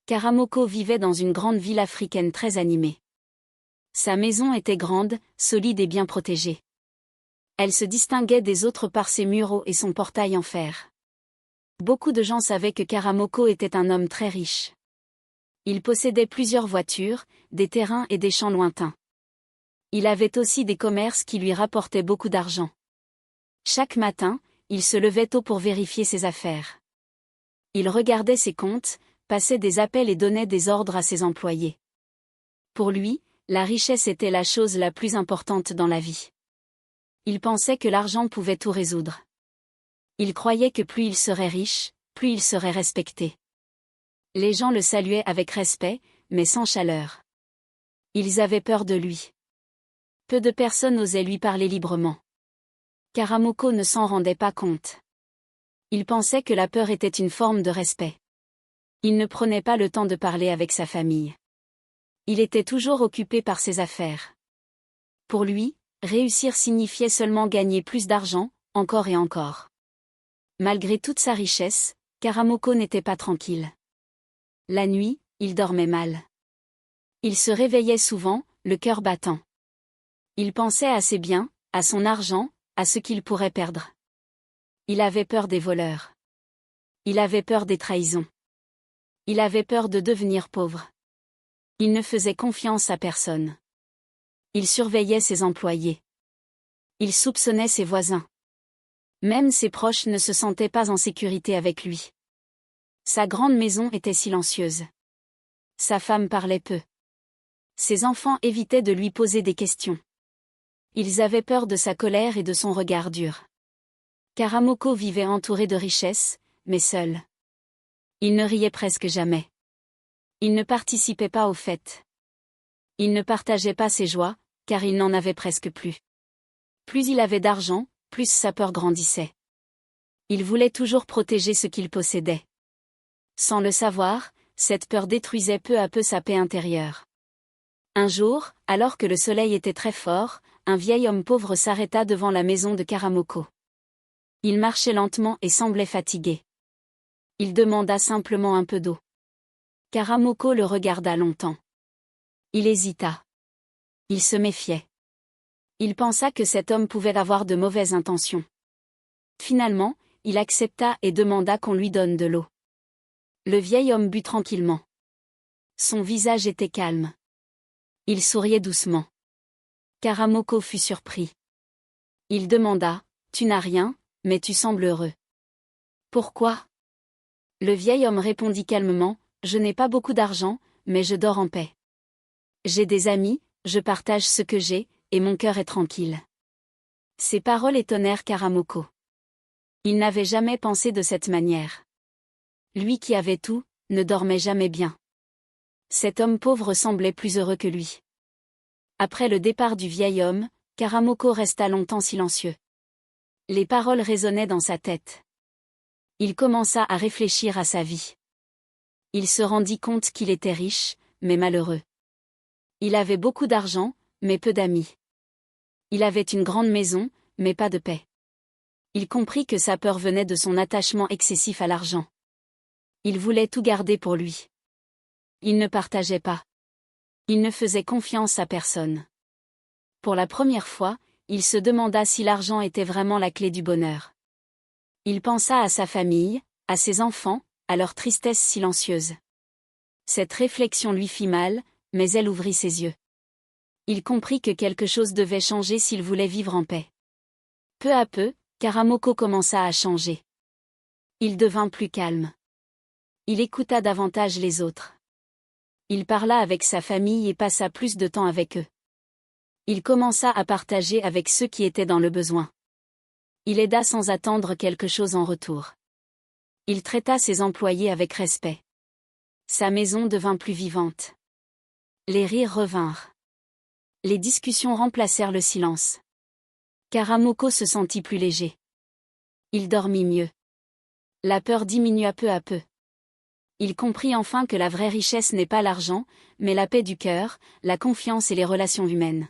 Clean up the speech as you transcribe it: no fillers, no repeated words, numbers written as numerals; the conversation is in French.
Karamoko vivait dans une grande ville africaine très animée. Sa maison était grande, solide et bien protégée. Elle se distinguait des autres par ses murs hauts et son portail en fer. Beaucoup de gens savaient que Karamoko était un homme très riche. Il possédait plusieurs voitures, des terrains et des champs lointains. Il avait aussi des commerces qui lui rapportaient beaucoup d'argent. Chaque matin, il se levait tôt pour vérifier ses affaires. Il regardait ses comptes, passait des appels et donnait des ordres à ses employés. Pour lui, la richesse était la chose la plus importante dans la vie. Il pensait que l'argent pouvait tout résoudre. Il croyait que plus il serait riche, plus il serait respecté. Les gens le saluaient avec respect, mais sans chaleur. Ils avaient peur de lui. Peu de personnes osaient lui parler librement. Karamoko ne s'en rendait pas compte. Il pensait que la peur était une forme de respect. Il ne prenait pas le temps de parler avec sa famille. Il était toujours occupé par ses affaires. Pour lui, réussir signifiait seulement gagner plus d'argent, encore et encore. Malgré toute sa richesse, Karamoko n'était pas tranquille. La nuit, il dormait mal. Il se réveillait souvent, le cœur battant. Il pensait à ses biens, à son argent, à ce qu'il pourrait perdre. Il avait peur des voleurs. Il avait peur des trahisons. Il avait peur de devenir pauvre. Il ne faisait confiance à personne. Il surveillait ses employés. Il soupçonnait ses voisins. Même ses proches ne se sentaient pas en sécurité avec lui. Sa grande maison était silencieuse. Sa femme parlait peu. Ses enfants évitaient de lui poser des questions. Ils avaient peur de sa colère et de son regard dur. Karamoko vivait entouré de richesses, mais seul. Il ne riait presque jamais. Il ne participait pas aux fêtes. Il ne partageait pas ses joies, car il n'en avait presque plus. Plus il avait d'argent, plus sa peur grandissait. Il voulait toujours protéger ce qu'il possédait. Sans le savoir, cette peur détruisait peu à peu sa paix intérieure. Un jour, alors que le soleil était très fort, un vieil homme pauvre s'arrêta devant la maison de Karamoko. Il marchait lentement et semblait fatigué. Il demanda simplement un peu d'eau. Karamoko le regarda longtemps. Il hésita. Il se méfiait. Il pensa que cet homme pouvait avoir de mauvaises intentions. Finalement, il accepta et demanda qu'on lui donne de l'eau. Le vieil homme but tranquillement. Son visage était calme. Il souriait doucement. Karamoko fut surpris. Il demanda, « Tu n'as rien, mais tu sembles heureux. » « Pourquoi ?» Le vieil homme répondit calmement, « Je n'ai pas beaucoup d'argent, mais je dors en paix. J'ai des amis, je partage ce que j'ai, et mon cœur est tranquille. » Ces paroles étonnèrent Karamoko. Il n'avait jamais pensé de cette manière. Lui qui avait tout, ne dormait jamais bien. Cet homme pauvre semblait plus heureux que lui. Après le départ du vieil homme, Karamoko resta longtemps silencieux. Les paroles résonnaient dans sa tête. Il commença à réfléchir à sa vie. Il se rendit compte qu'il était riche, mais malheureux. Il avait beaucoup d'argent, mais peu d'amis. Il avait une grande maison, mais pas de paix. Il comprit que sa peur venait de son attachement excessif à l'argent. Il voulait tout garder pour lui. Il ne partageait pas. Il ne faisait confiance à personne. Pour la première fois, il se demanda si l'argent était vraiment la clé du bonheur. Il pensa à sa famille, à ses enfants, à leur tristesse silencieuse. Cette réflexion lui fit mal, mais elle ouvrit ses yeux. Il comprit que quelque chose devait changer s'il voulait vivre en paix. Peu à peu, Karamoko commença à changer. Il devint plus calme. Il écouta davantage les autres. Il parla avec sa famille et passa plus de temps avec eux. Il commença à partager avec ceux qui étaient dans le besoin. Il aida sans attendre quelque chose en retour. Il traita ses employés avec respect. Sa maison devint plus vivante. Les rires revinrent. Les discussions remplacèrent le silence. Karamoko se sentit plus léger. Il dormit mieux. La peur diminua peu à peu. Il comprit enfin que la vraie richesse n'est pas l'argent, mais la paix du cœur, la confiance et les relations humaines.